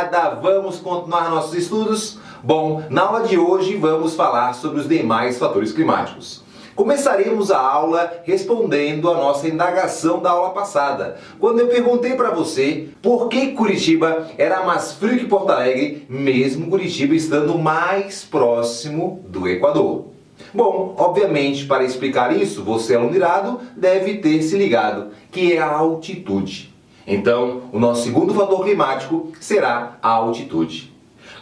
moçada, vamos continuar nossos estudos? Bom, na aula de hoje vamos falar sobre os demais fatores climáticos. Começaremos a aula respondendo a nossa indagação da aula passada, quando eu perguntei para você por que Curitiba era mais frio que Porto Alegre, mesmo Curitiba estando mais próximo do Equador. Bom, obviamente, para explicar isso, você, aluno irado, deve ter se ligado, que é a altitude. Então, o nosso segundo fator climático será a altitude.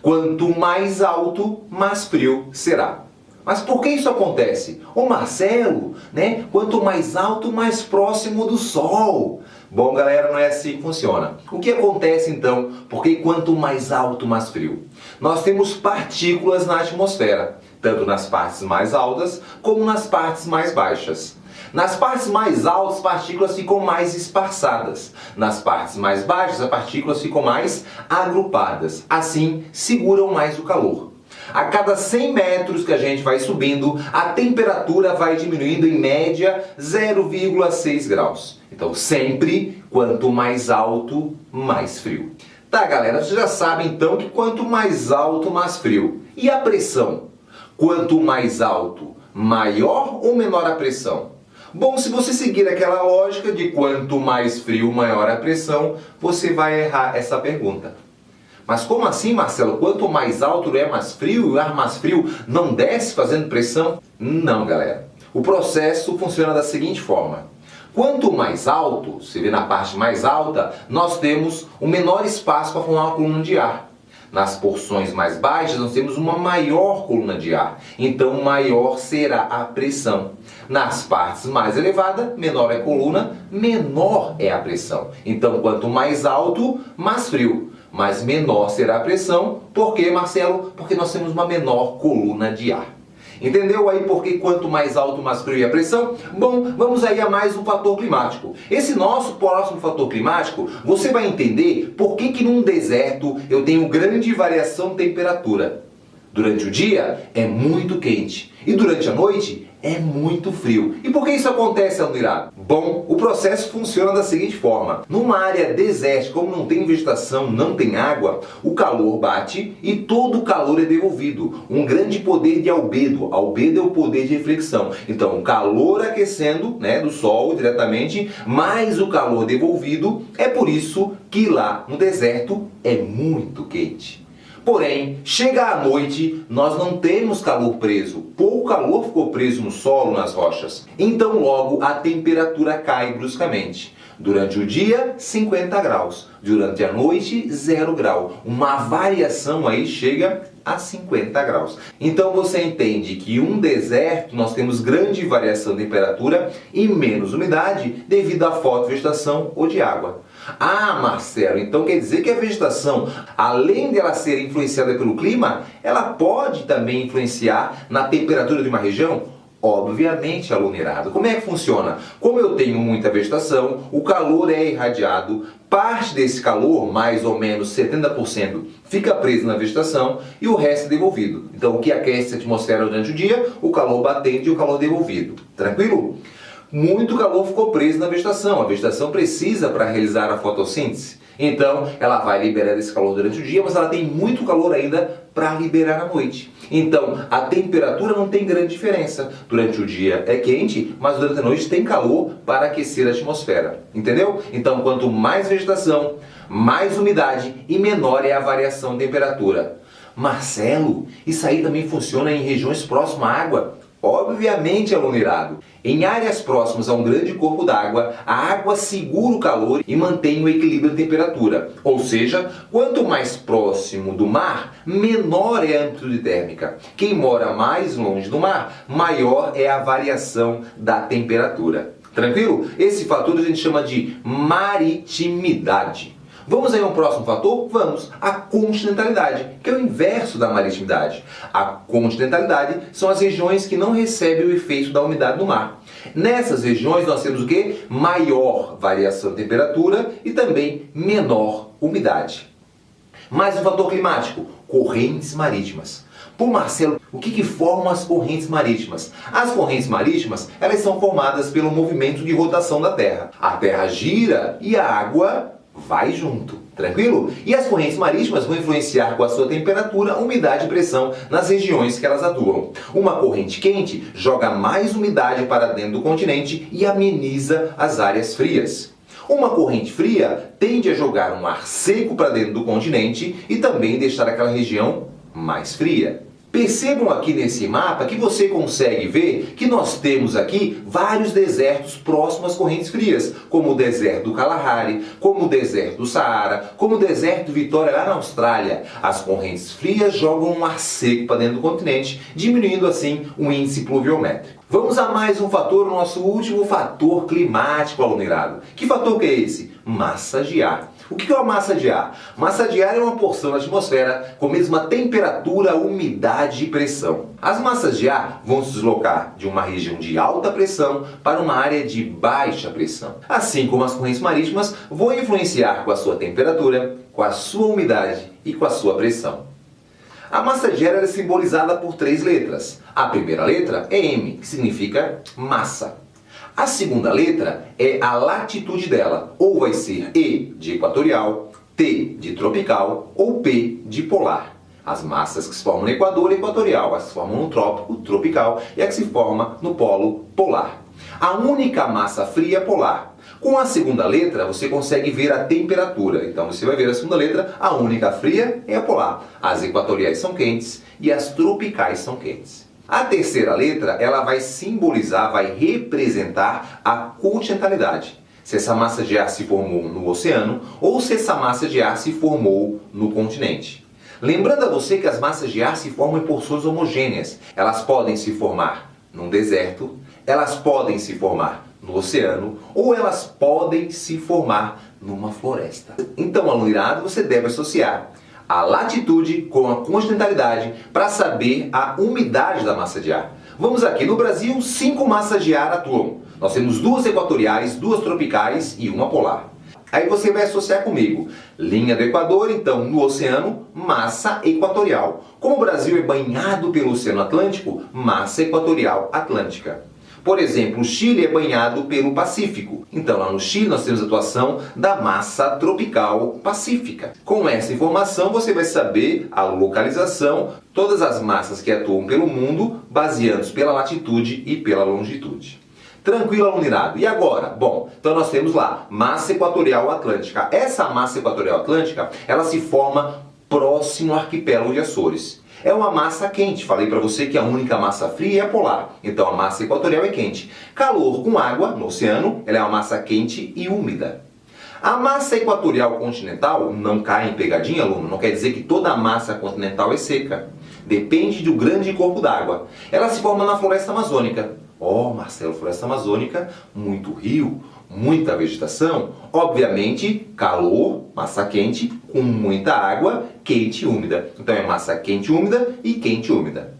Quanto mais alto, mais frio será. Mas por que isso acontece? Ô Marcelo, né? Quanto mais alto, mais próximo do Sol. Bom, galera, não é assim que funciona. O que acontece então? Porque quanto mais alto, mais frio. Nós temos partículas na atmosfera, tanto nas partes mais altas como nas partes mais baixas. Nas partes mais altas, as partículas ficam mais esparçadas. Nas partes mais baixas, as partículas ficam mais agrupadas. Assim, seguram mais o calor. A cada 100 metros que a gente vai subindo, a temperatura vai diminuindo em média 0,6 graus. Então, sempre, quanto mais alto, mais frio. Tá, galera, vocês já sabem então que quanto mais alto, mais frio. E a pressão? Quanto mais alto, maior ou menor a pressão? Bom, se você seguir aquela lógica de quanto mais frio, maior a pressão, você vai errar essa pergunta. Mas como assim, Marcelo? Quanto mais alto é mais frio e o ar mais frio não desce fazendo pressão? Não, galera. O processo funciona da seguinte forma. Quanto mais alto, você vê na parte mais alta, nós temos um menor espaço para formar uma coluna de ar. Nas porções mais baixas, nós temos uma maior coluna de ar. Então, maior será a pressão. Nas partes mais elevadas, menor é a coluna, menor é a pressão. Então, quanto mais alto, mais frio. Mas menor será a pressão. Por quê, Marcelo? Porque nós temos uma menor coluna de ar. Entendeu aí por que quanto mais alto, mais frio é a pressão? Bom, vamos aí a mais um fator climático. Esse nosso próximo fator climático, você vai entender por que num deserto eu tenho grande variação de temperatura. Durante o dia é muito quente e durante a noite é muito frio. E por que isso acontece, aluno irado? Bom, o processo funciona da seguinte forma. Numa área desértica, como não tem vegetação, não tem água, o calor bate e todo o calor é devolvido. Um grande poder de albedo. Albedo é o poder de reflexão. Então, o calor aquecendo, né, do sol diretamente, mais o calor devolvido. É por isso que lá no deserto é muito quente. Porém, chega à noite, nós não temos calor preso. Pouco calor ficou preso no solo, nas rochas. Então, logo, a temperatura cai bruscamente. Durante o dia, 50 graus. Durante a noite, 0 grau. Uma variação aí chega a 50 graus. Então, você entende que em um deserto nós temos grande variação de temperatura e menos umidade devido à fotovegetação ou de água. Ah, Marcelo, então quer dizer que a vegetação, além de ela ser influenciada pelo clima, ela pode também influenciar na temperatura de uma região? Obviamente, aluno irado. Como é que funciona? Como eu tenho muita vegetação, o calor é irradiado, parte desse calor, mais ou menos 70%, fica preso na vegetação e o resto é devolvido. Então, o que aquece a atmosfera durante o dia? O calor batente e o calor devolvido. Tranquilo? Muito calor ficou preso na vegetação. A vegetação precisa para realizar a fotossíntese. Então, ela vai liberar esse calor durante o dia, mas ela tem muito calor ainda para liberar à noite. Então, a temperatura não tem grande diferença. Durante o dia é quente, mas durante a noite tem calor para aquecer a atmosfera. Entendeu? Então, quanto mais vegetação, mais umidade e menor é a variação de temperatura. Marcelo, isso aí também funciona em regiões próximas à água? Obviamente, aluno irado. Em áreas próximas a um grande corpo d'água, a água segura o calor e mantém o equilíbrio de temperatura. Ou seja, quanto mais próximo do mar, menor é a amplitude térmica. Quem mora mais longe do mar, maior é a variação da temperatura. Tranquilo? Esse fator a gente chama de maritimidade. Vamos aí a um próximo fator? Vamos! A continentalidade, que é o inverso da maritimidade. A continentalidade são as regiões que não recebem o efeito da umidade do mar. Nessas regiões nós temos o quê? Maior variação de temperatura e também menor umidade. Mais um fator climático, correntes marítimas. Pô, Marcelo, o que formam as correntes marítimas? As correntes marítimas, elas são formadas pelo movimento de rotação da Terra. A Terra gira e a água vai junto, tranquilo? E as correntes marítimas vão influenciar com a sua temperatura, umidade e pressão nas regiões que elas atuam. Uma corrente quente joga mais umidade para dentro do continente e ameniza as áreas frias. Uma corrente fria tende a jogar um ar seco para dentro do continente e também deixar aquela região mais fria. Percebam aqui nesse mapa que você consegue ver que nós temos aqui vários desertos próximos às correntes frias, como o deserto do Kalahari, como o deserto do Saara, como o deserto de Vitória lá na Austrália. As correntes frias jogam um ar seco para dentro do continente, diminuindo assim o índice pluviométrico. Vamos a mais um fator, o nosso último fator climático, aluno irado. Que fator que é esse? Massa de ar. O que é uma massa de ar? Massa de ar é uma porção da atmosfera com a mesma temperatura, umidade e pressão. As massas de ar vão se deslocar de uma região de alta pressão para uma área de baixa pressão. Assim como as correntes marítimas vão influenciar com a sua temperatura, com a sua umidade e com a sua pressão. A massa de ar é simbolizada por 3 letras. A primeira letra é M, que significa massa. A segunda letra é a latitude dela, ou vai ser E de equatorial, T de tropical ou P de polar. As massas que se formam no equador é equatorial, as que se formam no trópico, tropical, e a que se forma no polo polar. A única massa fria é polar. Com a segunda letra você consegue ver a temperatura. Então você vai ver a segunda letra, a única fria é a polar. As equatoriais são quentes e as tropicais são quentes. A terceira letra, ela vai simbolizar, vai representar a continentalidade. Se essa massa de ar se formou no oceano ou se essa massa de ar se formou no continente. Lembrando a você que as massas de ar se formam em porções homogêneas. Elas podem se formar num deserto, elas podem se formar no oceano ou elas podem se formar numa floresta. Então, aluno irado, você deve associar a latitude com a continentalidade para saber a umidade da massa de ar. Vamos aqui, no Brasil, 5 massas de ar atuam. Nós temos 2 equatoriais, 2 tropicais e uma polar. Aí você vai associar comigo. Linha do Equador, então, no oceano, massa equatorial. Como o Brasil é banhado pelo Oceano Atlântico, massa equatorial atlântica. Por exemplo, o Chile é banhado pelo Pacífico. Então, lá no Chile, nós temos a atuação da massa tropical pacífica. Com essa informação, você vai saber a localização, todas as massas que atuam pelo mundo, baseadas pela latitude e pela longitude. Tranquilo, aluno irado? E agora? Bom, então nós temos lá massa equatorial atlântica. Essa massa equatorial atlântica, ela se forma próximo ao arquipélago de Açores. É uma massa quente. Falei para você que a única massa fria é a polar. Então a massa equatorial é quente. Calor com água no oceano, ela é uma massa quente e úmida. A massa equatorial continental não cai em pegadinha, aluno. Não quer dizer que toda a massa continental é seca. Depende do grande corpo d'água. Ela se forma na floresta amazônica. Marcelo, floresta amazônica, muito rio, muita vegetação, obviamente calor, massa quente, com muita água, quente e úmida. Então é massa quente e úmida e quente e úmida.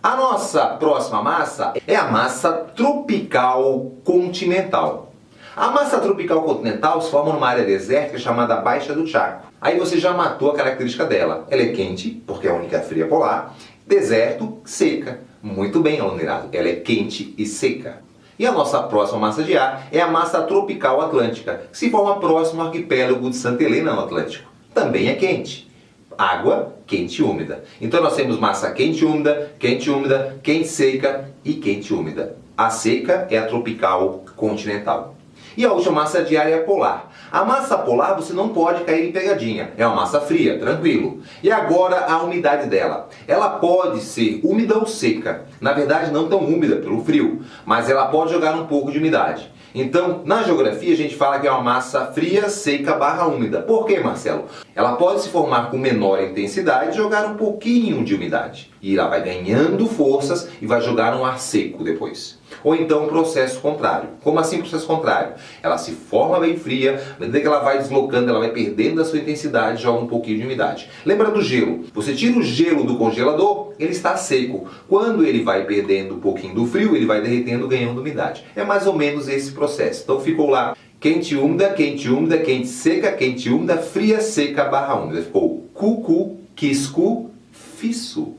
A nossa próxima massa é a massa tropical continental. A massa tropical continental se forma numa área desértica chamada Baixa do Chaco. Aí você já matou a característica dela. Ela é quente, porque é a única fria polar, deserto, seca. Muito bem, aluno irado. Ela é quente e seca. E a nossa próxima massa de ar é a massa tropical atlântica, que se forma próximo ao arquipélago de Santa Helena no Atlântico. Também é quente. Água quente e úmida. Então nós temos massa quente e úmida, quente seca e quente e úmida. A seca é a tropical continental. E a última massa de ar é a polar. A massa polar você não pode cair em pegadinha. É uma massa fria, tranquilo. E agora a umidade dela. Ela pode ser úmida ou seca. Na verdade não tão úmida pelo frio, mas ela pode jogar um pouco de umidade. Então, na geografia a gente fala que é uma massa fria, seca / úmida. Por quê, Marcelo? Ela pode se formar com menor intensidade e jogar um pouquinho de umidade. E ela vai ganhando forças e vai jogar um ar seco depois. Ou então o processo contrário. Como assim o processo contrário? Ela se forma bem fria, à medida que ela vai deslocando, ela vai perdendo a sua intensidade e joga um pouquinho de umidade. Lembra do gelo? Você tira o gelo do congelador, ele está seco. Quando ele vai perdendo um pouquinho do frio, ele vai derretendo, ganhando umidade. É mais ou menos esse processo. Então ficou lá quente, úmida, quente, úmida, quente, seca, quente, úmida, fria, seca / úmida. Ficou cucu, quiscu, fiçu.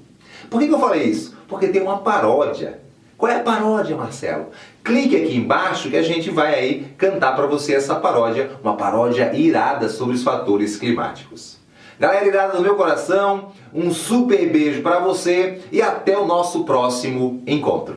Por que eu falei isso? Porque tem uma paródia. Qual é a paródia, Marcelo? Clique aqui embaixo que a gente vai aí cantar para você essa paródia, uma paródia irada sobre os fatores climáticos. Galera irada do meu coração, um super beijo para você e até o nosso próximo encontro.